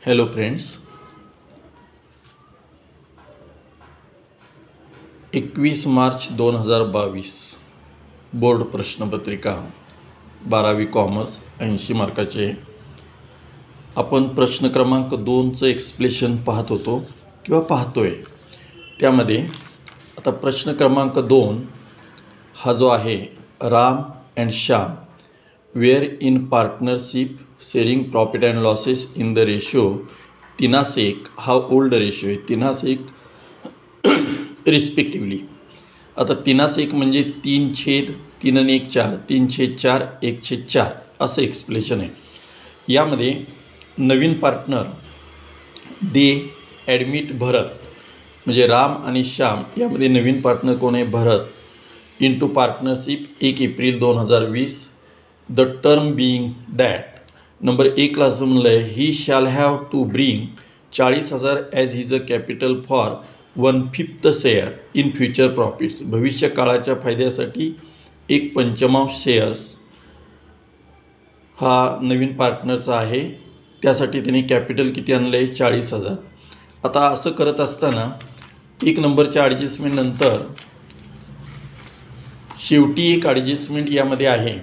Hello friends, 21 March 2022 board प्रश्नपत्रिका 12वी commerce 80 मार्काचे. आपण प्रश्न क्रमांक 2चं एक्सप्लेशन पाहत होतो किंवा पाहतोय. त्यामध्ये आता प्रश्न क्रमांक 2 हा जो आहे, Ram and Shyam were in partnership sharing profit and losses in the ratio 3:1 हा ओल्ड रेशो आहे. 3:1 रिस्पेक्टिवली. आता 3:1 म्हणजे 3/3 आणि 1 4, 3/4 1/4 असं एक्सप्लेशन आहे. यामध्ये नवीन पार्टनर दे ॲडमिट भरत, म्हणजे राम आणि श्याम यामध्ये नवीन पार्टनर कोण आहे? Bharat. Into partnership 1 April 2020. The term being that number 1ला असं म्हणलं आहे, he shall have to bring 40,000 as his a capital for 1/5 share in future profits. भविष्य काळाच्या फायद्यासाठी 1/5 शेअर्स हा नवीन पार्टनरचा आहे. त्यासाठी त्यांनी कॅपिटल किती आणलं आहे? 40,000. आता असं करत असताना 1 नंबरच्या ॲडजस्टमेंट नंतर शेवटी एक ॲडजस्टमेंट यामध्ये आहे.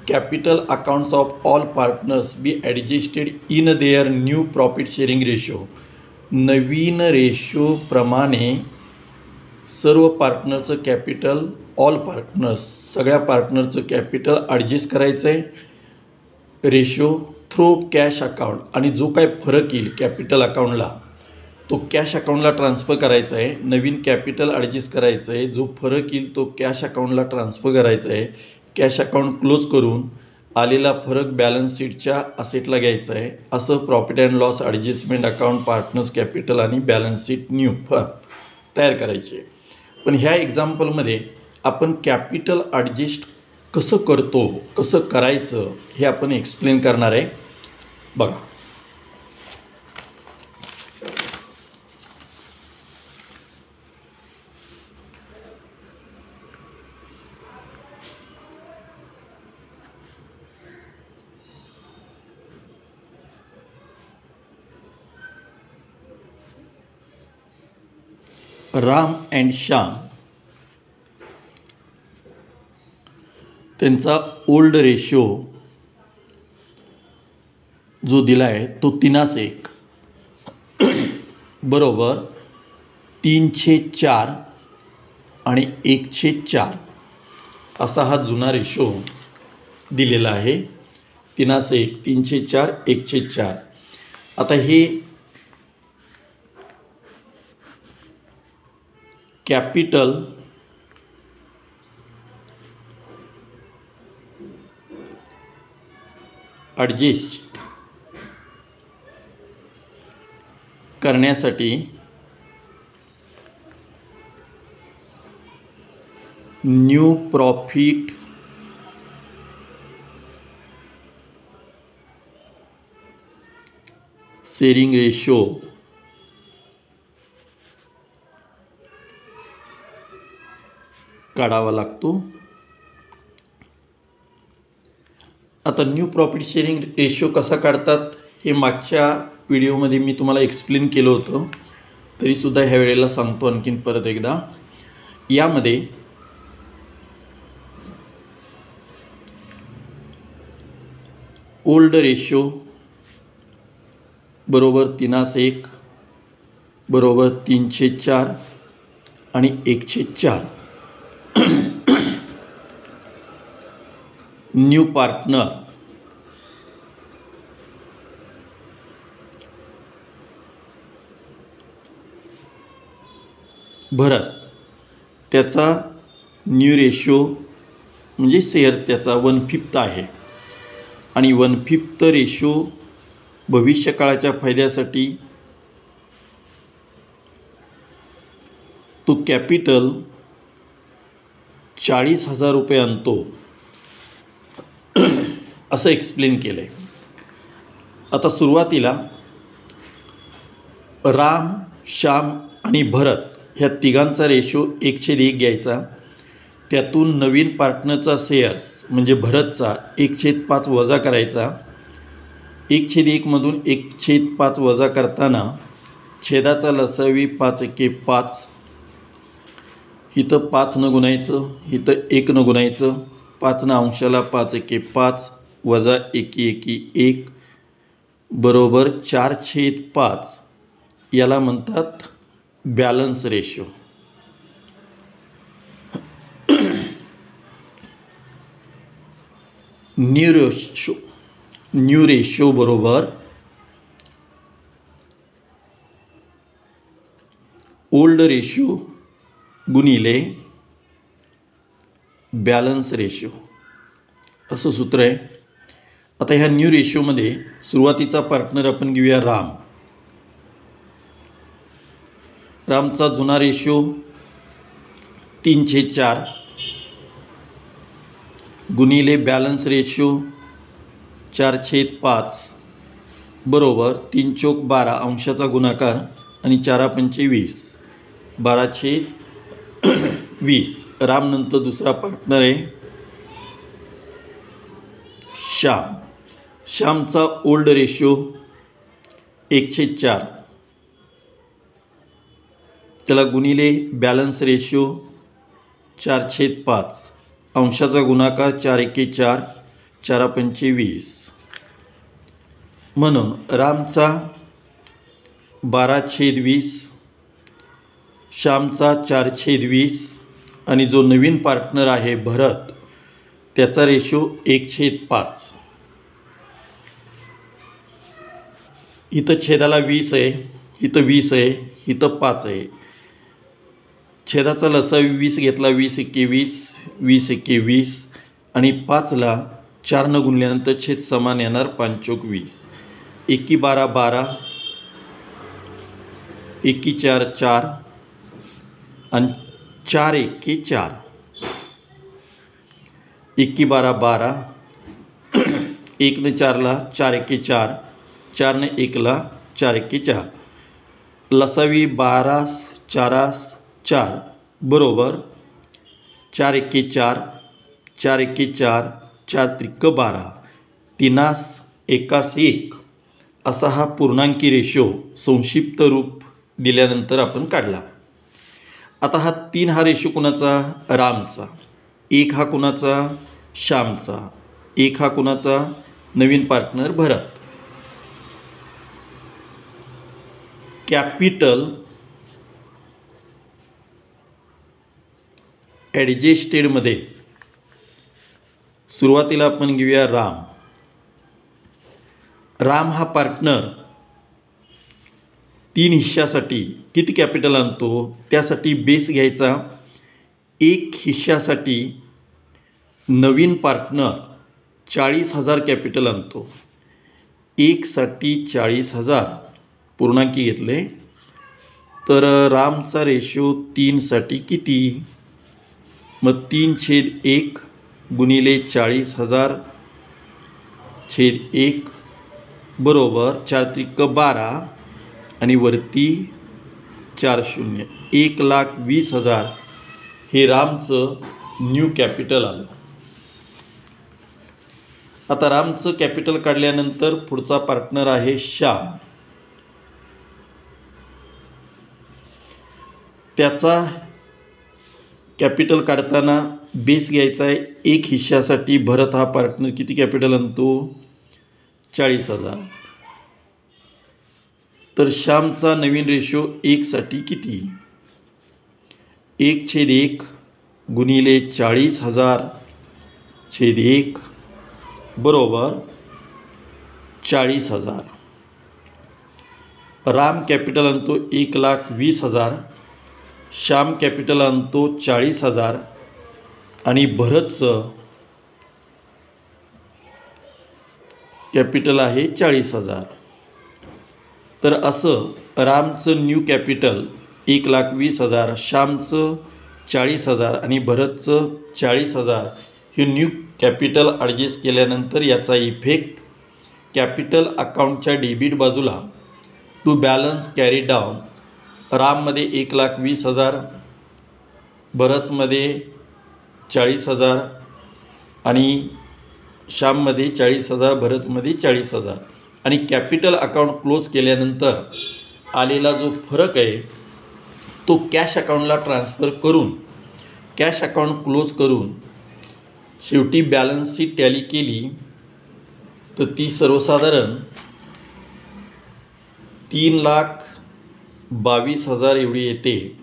Capital accounts of all partners be adjusted in their new profit sharing ratio. नवीन रेशोप्रमाणे सर्व पार्टनरचं कॅपिटल, ऑल पार्टनर्स सगळ्या पार्टनरचं कॅपिटल ॲडजस्ट करायचं आहे रेशो थ्रू कॅश अकाउंट. आणि जो काय फरक येईल कॅपिटल अकाउंटला तो कॅश अकाउंटला ट्रान्सफर करायचा आहे. नवीन कॅपिटल ॲडजस्ट करायचं आहे, जो फरक येईल तो कॅश अकाउंटला ट्रान्सफर करायचा आहे. कॅश अकाउंट क्लोज करून आलेला फरक बॅलन्स शीटच्या असेटला घ्यायचा आहे. असं profit and loss adjustment account, partners capital आणि बॅलन्स शीट न्यू फर्म तयार करायची. पण ह्या एक्झाम्पलमध्ये आपण कॅपिटल ॲडजस्ट कसं करतो, कसं करायचं हे आपण एक्सप्लेन करणार आहे. बघा, राम अँड श्याम त्यांचा ओल्ड रेशो जो दिला आहे तो 3:1 बरोबर 3/4 आणि 1/4 असा हा जुना रेशो दिलेला आहे. 3:1, 3/4, 1/4. आता हे कॅपिटल ॲडजस्ट करण्यासाठी न्यू प्रॉफिट शेअरिंग रेशो काढावा लागतो. आता न्यू प्रॉफिट शेअरिंग रेशो कसा काढतात हे मागच्या व्हिडिओमध्ये मी तुम्हाला एक्सप्लेन केलं होतं, तरीसुद्धा ह्या वेळेला सांगतो आणखीन परत एकदा. यामध्ये ओल्ड रेशो बरोबर 3:1 बरोबर 3/4 आणि 1/4. न्यू पार्टनर भरत, त्याचा न्यू रेशो म्हणजे शेअर्स त्याचा 1/5 आहे. आणि 1/5 रेशो भविष्यकाळाच्या फायद्यासाठी तो कॅपिटल 40,000 रुपये आणतो असं एक्सप्लेन केलं आहे. आता सुरुवातीला राम, श्याम आणि भरत ह्या तिघांचा रेशो 1/1 घ्यायचा. त्यातून नवीन पार्टनरचा शेअर्स म्हणजे भरतचा 1/5 वजा करायचा. 1/1 मधून 1/5 वजा करताना छेदाचा लसावी 5 एके 5, इथं 5 न गुणायचं, इथं 1 न गुणायचं, 5 न अंशाला 5 एके 5 वजा 1 एके 1 बरोबर 4/5. याला म्हणतात बॅलन्स रेशो. न्यू रेशो बरोबर ओल्ड रेशो गुणिले बॅलन्स रेशो असं सूत्र आहे. आता ह्या न्यू रेशोमध्ये सुरुवातीचा पार्टनर आपण घेऊया राम. रामचा जुना रेशो 3/4 गुणिले बॅलन्स रेशो 4/5 बरोबर 3 चौक 12 अंशाचा गुणाकार आणि 4×5 20 12/20. राम नंतर दुसरा पार्टनर आहे श्याम. श्यामचा ओल्ड रेशो 1/4 त्याला गुणिले बॅलन्स रेशो 4/5 अंशाचा गुणाकार 4 एके 4 4×5 20 म्हणून रामचा 12/20 श्यामचा 4/20 आणि जो नवीन पार्टनर आहे भरत त्याचा रेशो 1/5. इथं छेदाला 20 आहे, इथं 20 आहे, इथं 5 आहे. छेदाचा लसावी 20 घेतला 20 एके 20 20 एके 20 आणि 5ला 4 न गुणल्यानंतर छेद समान येणार 5 चौक 20 एकी 12 12 एकी 4 4 आणि 4 एके 4 एकी 12 12 1 ने 4ला 4 एके 4 4 ने 1ला 4 एके 4 लसावी 12 4 4 बरोबर 4 एके 4 4 एके 4 4 त्रिक 12 3 1 1 असा हा पूर्णांकी रेशो संक्षिप्त रूप दिल्यानंतर आपण काढला. आता हा 3 हा रेशो कुणाचा? रामचा. 1 हा कुणाचा? श्यामचा. 1 हा कुणाचा? नवीन पार्टनर भरत. कॅपिटल ॲडजेस्टेडमध्ये सुरुवातीला आपण घेऊया राम. राम हा पार्टनर 3 हिश्श्यासाठी किती कॅपिटल आणतो? त्यासाठी बेस घ्यायचा. 1 हिश्श्यासाठी नवीन पार्टनर 40,000 कॅपिटल आणतो. 1 साठी 40,000 पूर्णांकी घेतले तर रामचा रेशो 3 साठी किती? मग 3/1 गुणिले 40,000 छेद 1 बरोबर 4 त्रिक 12 आणि वरती 4 0 1,20,000 हे रामचं न्यू कॅपिटल आलं. आता रामचं कॅपिटल काढल्यानंतर पुढचा पार्टनर आहे श्याम. त्याचा कॅपिटल काढताना बेस घ्यायचा आहे. 1 हिश्श्यासाठी भरत हा पार्टनर किती कॅपिटल आणतो? 40,000. तर श्यामचा नवीन रेशो 1 साठी किती? 1/1 गुणिले 40,000 छेद 1 बरोबर 40,000. राम कॅपिटल आणतो 1,20,000. श्याम कॅपिटल आणतो 40,000 आणि भरतचं कॅपिटल आहे 40,000. तर असं रामचं न्यू कॅपिटल 1,20,000, श्यामचं 40,000 आणि भरतचं 40,000 हे न्यू कॅपिटल ॲडजस्ट केल्यानंतर याचा इफेक्ट कॅपिटल अकाउंटच्या डेबिट बाजूला टू बॅलन्स कॅरी डाऊन. राममध्ये 1,20,000, भरतमध्ये 40,000 आणि श्याममध्ये 40,000, भरतमध्ये 40,000 आणि कॅपिटल अकाउंट क्लोज केल्यानंतर आलेला जो फरक आहे तो कॅश अकाउंटला ट्रान्सफर करून कॅश अकाउंट क्लोज करून शेवटी बॅलन्स शीट टॅली केली तर ती सर्वसाधारण 3,22,000 एवढी येते.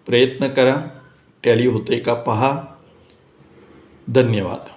प्रयत्न करा, टॅली होते का पहा. धन्यवाद.